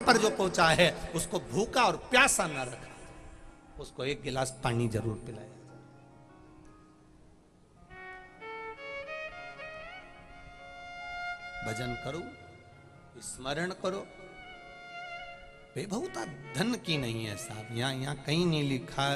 पर जो पहुंचा है उसको भूखा और प्यासा न रखा, उसको एक गिलास पानी जरूर पिलाया। भजन करो, स्मरण करो। बेभूता धन की नहीं है साहब, यहाँ कहीं नहीं लिखा।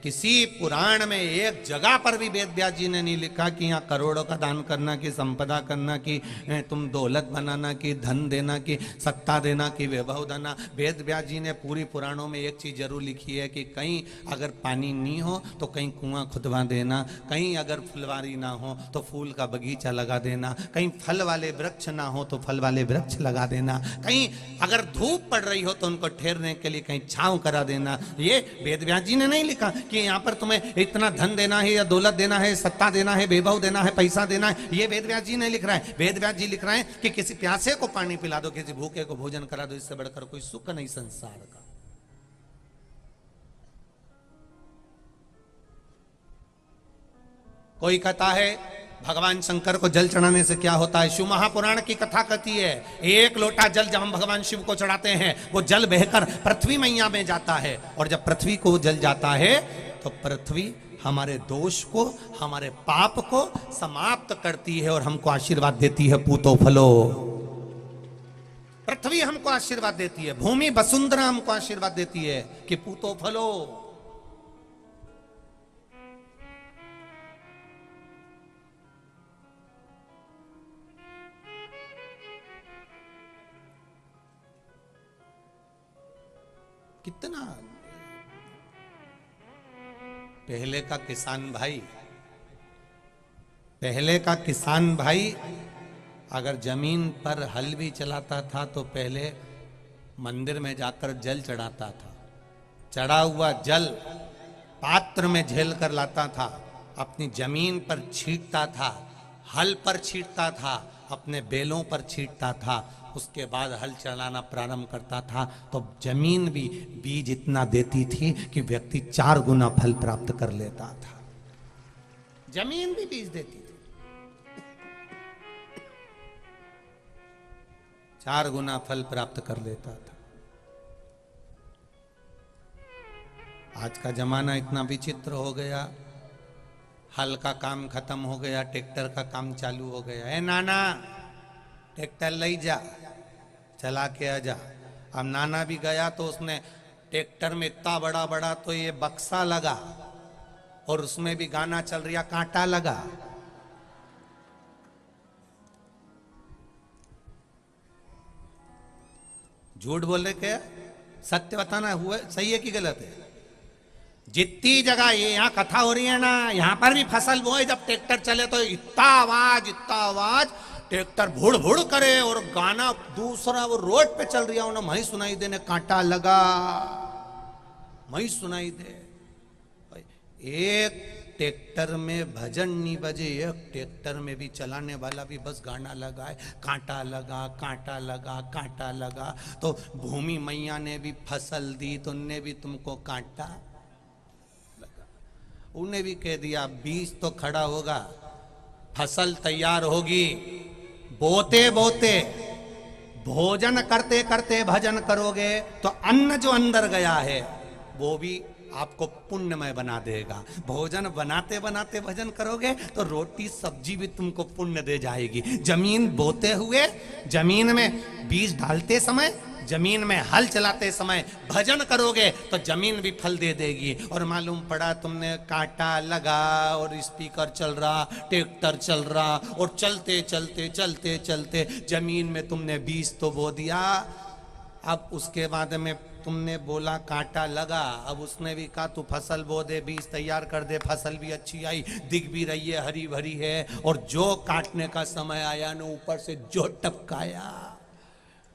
किसी पुराण में एक जगह पर भी वेद व्यास जी ने नहीं लिखा कि यहाँ करोड़ों का दान करना, कि संपदा करना, कि तुम दौलत बनाना, कि धन देना, कि सत्ता देना, कि वैभव देना। वेद व्यास जी ने पूरी पुराणों में एक चीज जरूर लिखी है कि कहीं अगर पानी नहीं हो तो कहीं कुआं खुदवा देना, कहीं अगर फुलवारी ना हो तो फूल का बगीचा लगा देना, कहीं फल वाले वृक्ष ना हो तो फल वाले वृक्ष लगा देना, कहीं अगर धूप पड़ रही हो तो उनको ठहरने के लिए कहीं छांव करा देना। ये वेद व्यास जी ने नहीं लिखा कि यहां पर तुम्हें इतना धन देना है या दौलत देना है, सत्ता देना है, वैभव देना है, पैसा देना है। ये वेद व्यास जी नहीं लिख रहा है। वेद व्यास जी लिख रहे हैं कि किसी प्यासे को पानी पिला दो, किसी भूखे को भोजन करा दो, इससे बढ़कर कोई सुख नहीं संसार का। कोई कहता है भगवान शंकर को जल चढ़ाने से क्या होता है। शिव महापुराण की कथा कहती है एक लोटा जल जब हम भगवान शिव को चढ़ाते हैं वो जल बहकर पृथ्वी मैया में जाता है, और जब पृथ्वी को जल जाता है तो पृथ्वी हमारे दोष को, हमारे पाप को समाप्त करती है और हमको आशीर्वाद देती है पूतो फलो। पृथ्वी हमको आशीर्वाद देती है, भूमि वसुंधरा हमको आशीर्वाद देती है कि पूतो फलो। कितना पहले का किसान भाई अगर जमीन पर हल भी चलाता था तो पहले मंदिर में जाकर जल चढ़ाता था। चढ़ा हुआ जल पात्र में झेल कर लाता था, अपनी जमीन पर छींटता था, हल पर छींटता था, अपने बेलों पर छींटता था। उसके बाद हल चलाना प्रारंभ करता था तो जमीन भी बीज इतना देती थी कि व्यक्ति 4 गुना फल प्राप्त कर लेता था। जमीन भी बीज देती थी, 4 गुना फल प्राप्त कर लेता था। आज का जमाना इतना विचित्र हो गया, हल का काम खत्म हो गया, ट्रैक्टर का काम चालू हो गया। ए नाना ट्रैक्टर ले जा, चला के आ जा। अब नाना भी गया तो उसने ट्रैक्टर में इतना बड़ा बड़ा तो ये बक्सा लगा और उसमें भी गाना चल रहा, कांटा लगा। झूठ बोल रहे क्या, सत्य बताना हुआ सही है कि गलत है। जितनी जगह ये यहाँ कथा हो रही है ना, यहाँ पर भी फसल बोए जब ट्रैक्टर चले तो इतना आवाज ट्रैक्टर भुड़ भुड़ करे और गाना दूसरा वो रोड पे चल रहा हो ना वही सुनाई देने, कांटा लगा वही सुनाई दे। एक ट्रैक्टर में भजन नहीं बजे, एक ट्रैक्टर में भी चलाने वाला भी बस गाना लगाए, कांटा लगा कांटा लगा कांटा लगा। तो भूमि मैया ने भी फसल दी तो उनने भी तुमको कांटा लगा। उन्हें भी कह दिया बीज तो खड़ा होगा, फसल तैयार होगी, बोते बोते भोजन करते करते भजन करोगे तो अन्न जो अंदर गया है वो भी आपको पुण्यमय बना देगा। भोजन बनाते बनाते भजन करोगे तो रोटी सब्जी भी तुमको पुण्य दे जाएगी। जमीन बोते हुए, जमीन में बीज डालते समय, जमीन में हल चलाते समय भजन करोगे तो जमीन भी फल दे देगी। और मालूम पड़ा तुमने कांटा लगा और स्पीकर चल रहा, ट्रैक्टर चल रहा और चलते चलते चलते चलते जमीन में तुमने बीज तो बो दिया। अब उसके बाद में तुमने बोला कांटा लगा, अब उसने भी कहा तू फसल बो दे, बीज तैयार कर दे, फसल भी अच्छी आई, दिख भी रही है, हरी भरी है। और जो काटने का समय आया ना ऊपर से जो टपकाया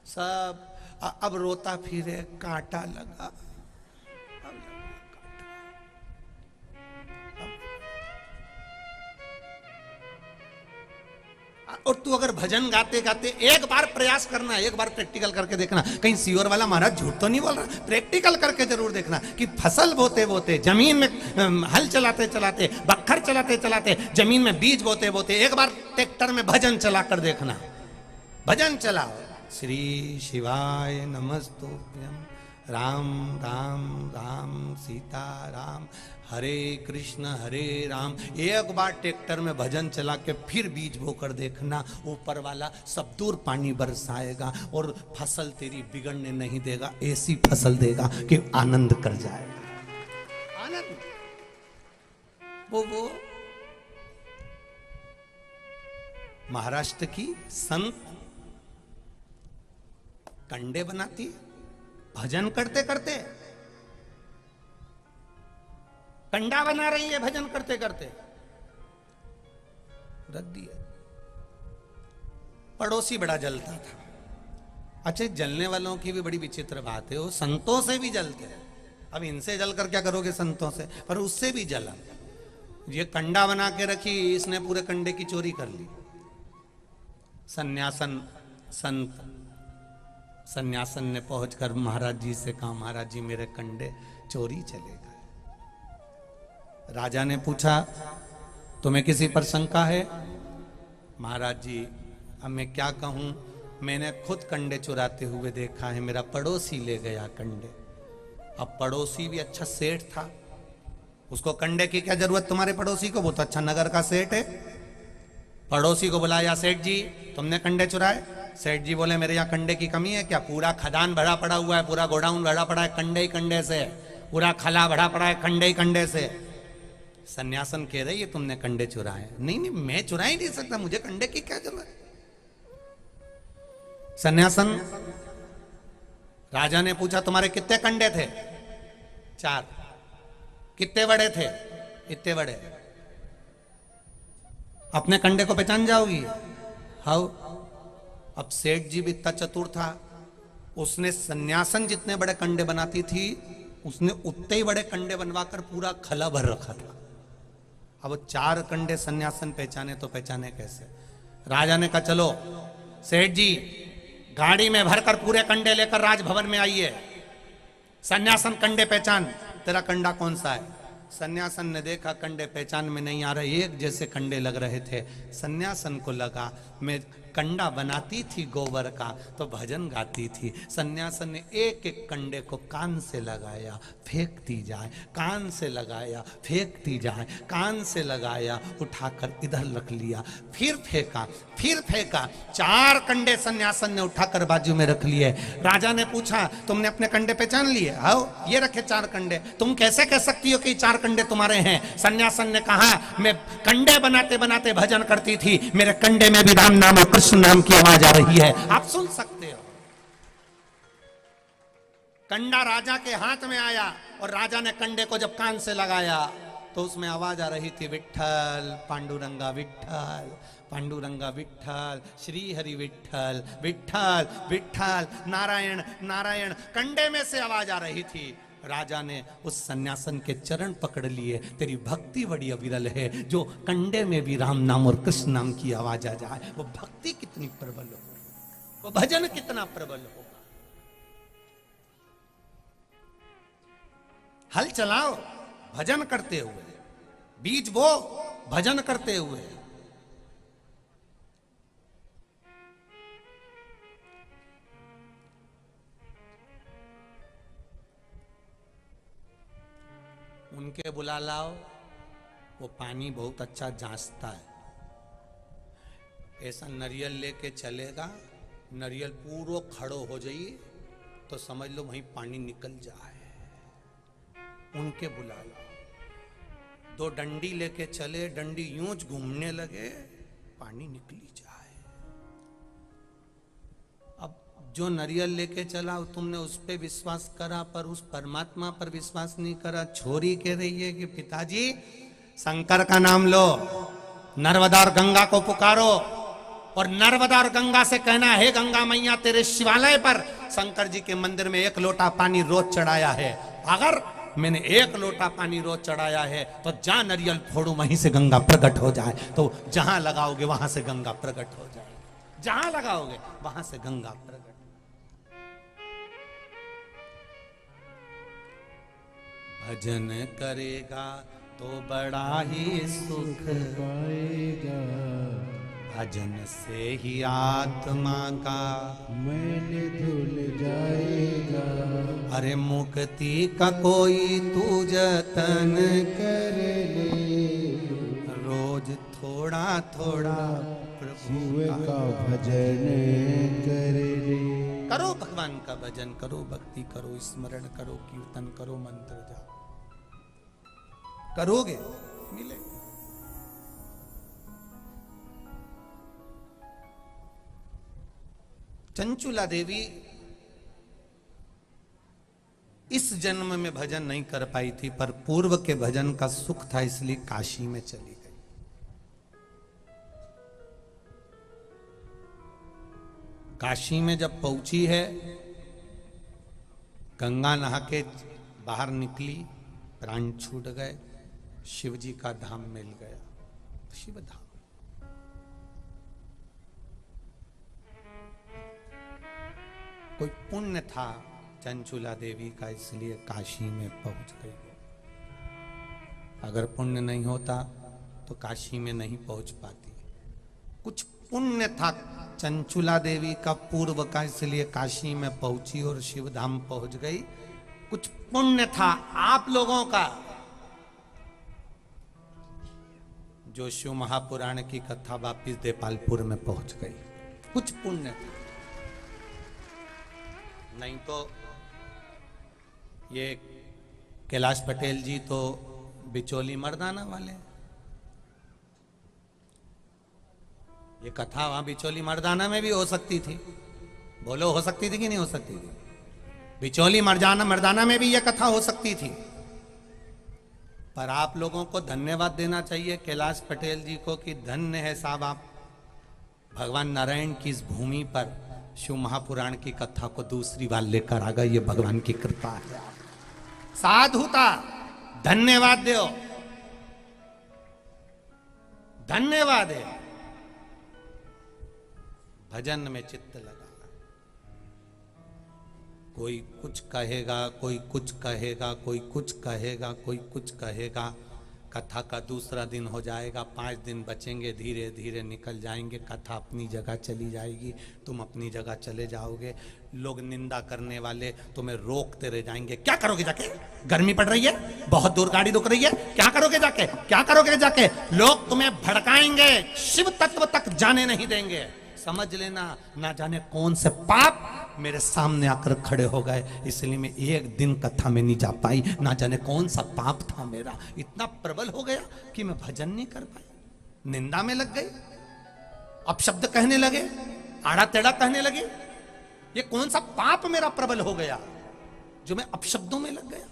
सब अब रोता फिरे, कांटा लगा। और तू अगर भजन गाते गाते एक बार प्रयास करना, एक बार प्रैक्टिकल करके देखना, कहीं सीवर वाला महाराज झूठ तो नहीं बोल रहा। प्रैक्टिकल करके जरूर देखना कि फसल बोते बोते, जमीन में हल चलाते चलाते, बखर चलाते चलाते, जमीन में बीज बोते बोते, एक बार ट्रैक्टर में भजन चला कर देखना। भजन चलाओ, श्री शिवाय नमस्तुभ्यं। राम राम राम सीता राम, हरे कृष्ण हरे राम। एक बार ट्रैक्टर में भजन चला के फिर बीज बो कर देखना, ऊपर वाला सब दूर पानी बरसाएगा और फसल तेरी बिगड़ने नहीं देगा, ऐसी फसल देगा कि आनंद कर जाएगा। आनंद वो महाराष्ट्र की संत कंडे बनाती भजन करते करते, कंडा बना रही है भजन करते करते, रख दिया। पड़ोसी बड़ा जलता था। अच्छा, जलने वालों की भी बड़ी विचित्र बात है, वो संतों से भी जलते हैं। अब इनसे जलकर क्या करोगे संतों से, पर उससे भी जला। ये कंडा बना के रखी, इसने पूरे कंडे की चोरी कर ली। सन्यासन ने पहुंचकर महाराज जी से कहा, महाराज जी मेरे कंडे चोरी चले गए। राजा ने पूछा, तुम्हें किसी पर शंका है? महाराज जी अब मैं क्या कहूं, मैंने खुद कंडे चुराते हुए देखा है, मेरा पड़ोसी ले गया कंडे। अब पड़ोसी भी अच्छा सेठ था, उसको कंडे की क्या जरूरत तुम्हारे पड़ोसी को, वो तो अच्छा नगर का सेठ है। पड़ोसी को बुलाया, सेठ जी तुमने कंडे चुराए? सेठ जी बोले, मेरे यहाँ कंडे की कमी है क्या? पूरा खदान भरा पड़ा हुआ है, पूरा गोडाउन भरा पड़ा है कंडे ही कंडे से, पूरा खला भरा पड़ा है कंडे ही कंडे से। सन्यासन कह रही है तुमने कंडे चुराए? नहीं नहीं, मैं चुरा ही नहीं सकता, मुझे कंडे की क्या जरूरत। सन्यासन, राजा ने पूछा तुम्हारे कितने कंडे थे? 4। कितने बड़े थे? इतने बड़े। अपने कंडे को पहचान जाओगी? हाउ? अब सेठ जी भी इतना चतुर था, उसने सन्यासन जितने बड़े कंडे बनाती थी, उसने उतने ही बड़े कंडे बनवाकर पूरा खला भर रखा था। अब वो 4 कंडे सन्यासन पहचाने तो पहचाने कैसे? राजा ने कहा, चलो सेठ जी गाड़ी में भरकर पूरे कंडे लेकर राजभवन में आइए, सन्यासन कंडे पहचान, तेरा कंडा कौन सा है? सन्यासन ने देखा कंडे पहचान में नहीं आ रहे, एक जैसे कंडे लग रहे थे। सन्यासन को लगा मैं कंडा बनाती थी गोबर का तो भजन गाती थी। सन्यासन ने एक एक कंडे को कान से लगाया, फेंकती जाए, कान से लगाया, फेंकती जाए, कान से लगाया, उठाकर इधर रख लिया, फिर फेंका, फिर फेंका। 4 कंडे सन्यासन ने उठाकर बाजू में रख लिए। राजा ने पूछा, तुमने अपने कंडे पहचान लिए? आओ ये रखे 4 कंडे, तुम कैसे कह सकती हो कि 4 कंडे तुम्हारे हैं? सन्यासन ने कहा, मैं कंडे बनाते बनाते भजन करती थी, मेरे कंडे में भी राम नाम और कृष्ण नाम की आवाज आ रही है। आप सुन सकते हो। कंडा राजा के हाथ में आया और राजा ने कंडे को जब कान से लगाया तो उसमें आवाज आ रही थी, विठ्ठल पांडुरंगा विठ्ठल, पांडुरंगा विठ्ठल, श्री हरि विठ्ठल, विठ्ठल विठ्ठल, नारायण नारायण। कंडे में से आवाज आ रही थी। राजा ने उस सन्यासन के चरण पकड़ लिए, तेरी भक्ति बड़ी अविरल है, जो कंडे में भी राम नाम और कृष्ण नाम की आवाज आ जाए। वो भक्ति कितनी प्रबल होगी, वो भजन कितना प्रबल होगा। हल चलाओ भजन करते हुए, बीज बो भजन करते हुए। उनके बुला लाओ, वो पानी बहुत अच्छा जांचता है। ऐसा नारियल लेके चलेगा, नारियल पूरा खड़ो हो जाइए तो समझ लो वहीं पानी निकल जाए। उनके बुला लाओ। 2 डंडी लेके चले, डंडी यूं घूमने लगे, पानी निकली जाए। अब जो नारियल लेके चला तुमने उस पे विश्वास करा, पर उस परमात्मा पर विश्वास नहीं करा। छोरी कह रही है कि पिताजी शंकर का नाम लो, नर्मदा और गंगा को पुकारो, और नर्मदा और गंगा से कहना है, गंगा मैया तेरे शिवालय पर शंकर जी के मंदिर में 1 लोटा पानी रोज चढ़ाया है। अगर मैंने 1 लोटा पानी रोज चढ़ाया है तो जहां नारियल फोड़ू वहीं से गंगा प्रकट हो जाए। तो जहां लगाओगे वहां से गंगा प्रकट हो जाए, जहां लगाओगे वहां से गंगा प्रकट। भजन करेगा तो बड़ा ही सुख पाएगा, भजन से ही आत्मा का मैल धुल जाएगा। अरे मुक्ति का कोई तू जतन कर ले रोज थोड़ा थोड़ा शिव का भजन कर ले। करो भगवान का भजन करो, भक्ति करो, स्मरण करो, कीर्तन करो, मंत्र जाओ, करोगे मिले। चंचुला देवी इस जन्म में भजन नहीं कर पाई थी, पर पूर्व के भजन का सुख था, इसलिए काशी में चली गई। काशी में जब पहुंची है, गंगा नहा के बाहर निकली, प्राण छूट गए, शिव जी का धाम मिल गया, शिव धाम। कोई पुण्य था चंचुला देवी का, इसलिए काशी में पहुंच गई। अगर पुण्य नहीं होता तो काशी में नहीं पहुंच पाती। कुछ पुण्य था चंचुला देवी का पूर्व का, इसलिए काशी में पहुंची और शिव धाम पहुंच गई। कुछ पुण्य था आप लोगों का, जो शिव महापुराण की कथा वापिस देपालपुर में पहुंच गई। कुछ पुण्य था, नहीं तो ये कैलाश पटेल जी तो बिचौली मर्दाना वाले। ये कथा वहां बिचौली मर्दाना में भी हो सकती थी, बोलो हो सकती थी कि नहीं हो सकती थी? बिचौली मर्दाना में भी ये कथा हो सकती थी। पर आप लोगों को धन्यवाद देना चाहिए कैलाश पटेल जी को कि धन्य है साहब, आप भगवान नारायण की इस भूमि पर शिव महापुराण की कथा को दूसरी बार लेकर आ गए। ये भगवान की कृपा है। साधुता, धन्यवाद दो, धन्यवाद है। भजन में चित्त लगा। कोई कुछ कहेगा, कोई कुछ कहेगा, कोई कुछ कहेगा, कोई कुछ कहेगा। कथा का दूसरा दिन हो जाएगा, 5 दिन बचेंगे, धीरे धीरे निकल जाएंगे, कथा अपनी जगह चली जाएगी, तुम अपनी जगह चले जाओगे। लोग निंदा करने वाले तुम्हें रोकते रह जाएंगे। क्या करोगे जाके? गर्मी पड़ रही है, बहुत दूर गाड़ी रुक रही है, क्या करोगे जाके? क्या करोगे जाके? लोग तुम्हें भड़काएंगे, शिव तत्व तक जाने नहीं देंगे। समझ लेना, ना जाने कौन से पाप मेरे सामने आकर खड़े हो गए, इसलिए मैं एक दिन कथा में नहीं जा पाई। ना जाने कौन सा पाप था मेरा, इतना प्रबल हो गया कि मैं भजन नहीं कर पाई। निंदा में लग गई, अपशब्द कहने लगे, आड़ा टेढ़ा कहने लगे। ये कौन सा पाप मेरा प्रबल हो गया जो मैं अपशब्दों में लग गया?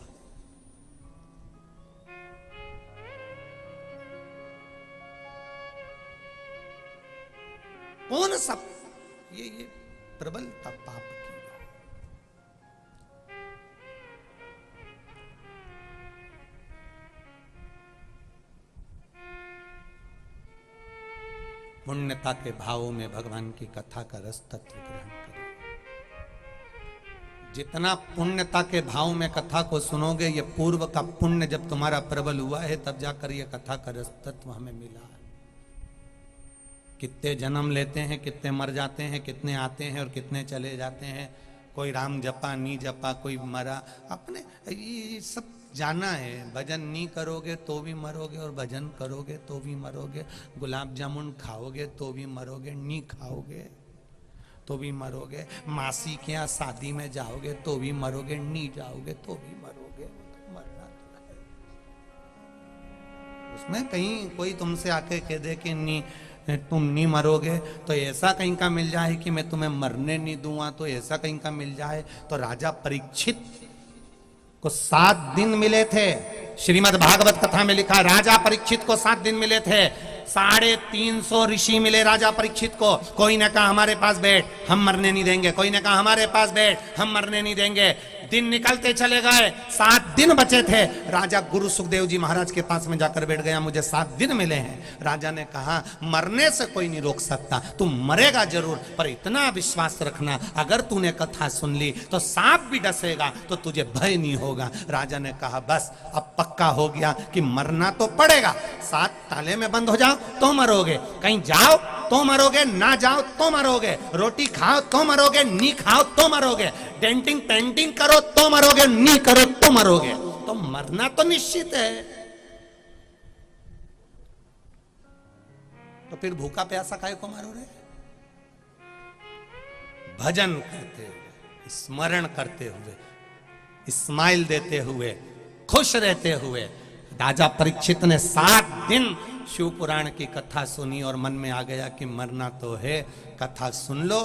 कौन सा ये प्रबलता पाप की? पुण्यता के भावों में भगवान की कथा का रस तत्व ग्रहण करें। जितना पुण्यता के भाव में कथा को सुनोगे, ये पूर्व का पुण्य जब तुम्हारा प्रबल हुआ है, तब जाकर ये कथा का रस तत्व हमें मिला है। कितने जन्म लेते हैं, कितने मर जाते हैं, कितने आते हैं और कितने चले जाते हैं। कोई राम जपा नहीं जपा, कोई मरा, अपने ये सब जाना है। भजन नहीं करोगे तो भी मरोगे, और भजन करोगे तो भी मरोगे। गुलाब जामुन खाओगे तो भी मरोगे, नहीं खाओगे तो भी मरोगे। मासी के यहाँ शादी में जाओगे तो भी मरोगे, नहीं जाओगे तो भी मरोगे। मरना तो है। उसमें कहीं कोई तुमसे आके कह दे कि नहीं तुम नहीं मरोगे, तो ऐसा कहीं का मिल जाए कि मैं तुम्हें मरने नहीं दूंगा, तो ऐसा कहीं का मिल जाए। तो राजा परीक्षित को 7 दिन मिले थे। श्रीमद् भागवत कथा में लिखा, राजा परीक्षित को 7 दिन मिले थे। 350 ऋषि मिले राजा परीक्षित को। कोई ने कहा हमारे पास बैठ, हम मरने नहीं देंगे। कोई ने कहा हमारे पास बैठ, हम मरने नहीं देंगे। दिन निकलते चले गए, 7 दिन बचे थे। राजा गुरु सुखदेव जी महाराज के पास में जाकर बैठ गया, मुझे 7 दिन मिले हैं। राजा ने कहा मरने से कोई नहीं रोक सकता, तू मरेगा जरूर, पर इतना विश्वास रखना, अगर तूने कथा सुन ली तो सांप भी डसेगा तो तुझे भय नहीं होगा। राजा ने कहा बस अब पक्का हो गया कि मरना तो पड़ेगा। 7 ताले में बंद हो जाओ तो मरोगे, कहीं जाओ तो मरोगे, ना जाओ तो मरोगे, रोटी खाओ तो मरोगे, नी खाओ तो मरोगे, डेंटिंग पेंटिंग करो तो मरोगे, नी करो तो मरोगे। तो मरना तो निश्चित है। तो फिर भूखा प्यासा काहे को मारो रे? भजन करते हुए, स्मरण करते हुए, स्माइल देते हुए, खुश रहते हुए। राजा परीक्षित ने 7 दिन शिव पुराण की कथा सुनी और मन में आ गया कि मरना तो है, कथा सुन लो।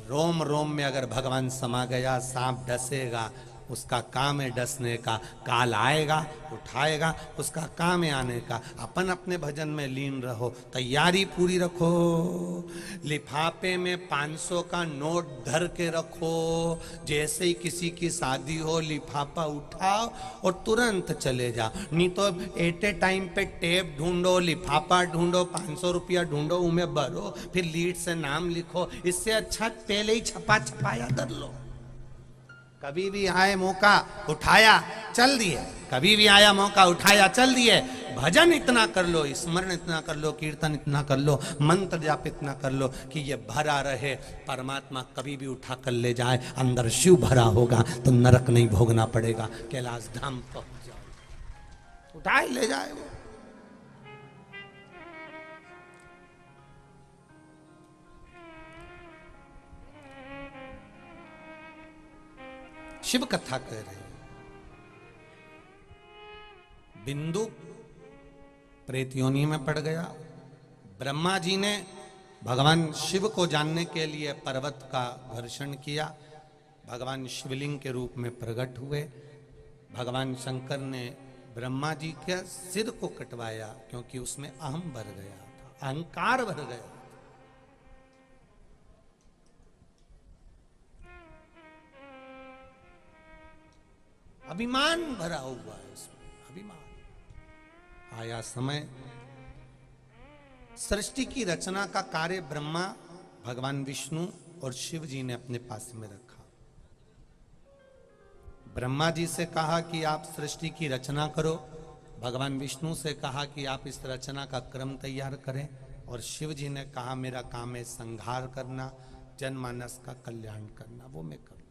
रोम रोम में अगर भगवान समा गया, सांप डसेगा, उसका काम है डसने का, काल आएगा उठाएगा, उसका काम है आने का। अपन अपने भजन में लीन रहो, तैयारी पूरी रखो, लिफाफे में 500 का नोट धर के रखो। जैसे ही किसी की शादी हो, लिफाफा उठाओ और तुरंत चले जाओ। नहीं तो एट ए टाइम पे टेप ढूंढो, लिफाफा ढूंढो, 500 रुपया ढूंढो, उनमें भरो, फिर लीड से नाम लिखो। इससे अच्छा पहले ही छपाया कर लो। कभी भी आए मौका उठाया चल दिए, कभी भी आया मौका उठाया चल दिए। भजन इतना कर लो, स्मरण इतना कर लो, कीर्तन इतना कर लो, मंत्र जाप इतना कर लो कि ये भरा रहे। परमात्मा कभी भी उठा कर ले जाए। अंदर शिव भरा होगा तो नरक नहीं भोगना पड़ेगा, कैलाश धाम पहुंच जाओ, उठाए ले जाए वो। शिव कथा कह रहे हैं। बिंदु प्रेत योनि में पड़ गया। ब्रह्मा जी ने भगवान शिव को जानने के लिए पर्वत का घर्षण किया। भगवान शिवलिंग के रूप में प्रकट हुए। भगवान शंकर ने ब्रह्मा जी के सिर को कटवाया, क्योंकि उसमें अहम भर गया था, अहंकार भर गया। अभिमान भरा हुआ है उसमें, अभिमान। आया समय, सृष्टि की रचना का कार्य ब्रह्मा, भगवान विष्णु और शिव जी ने अपने पास में रखा। ब्रह्मा जी से कहा कि आप सृष्टि की रचना करो, भगवान विष्णु से कहा कि आप इस रचना का क्रम तैयार करें, और शिव जी ने कहा मेरा काम है संहार करना, जनमानस का कल्याण करना, वो मैं करूं,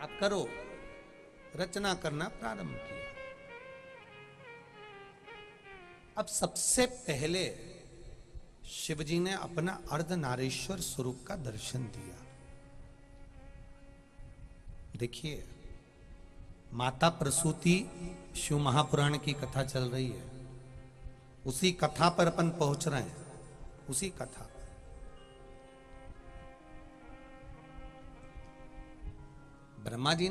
आप करो। रचना करना प्रारंभ किया। अब सबसे पहले शिवजी ने अपना अर्धनारीश्वर स्वरूप का दर्शन दिया। देखिए, माता प्रसूति शिव महापुराण की कथा चल रही है, उसी कथा पर अपन पहुंच रहे हैं, उसी कथा पर। ब्रह्मा जी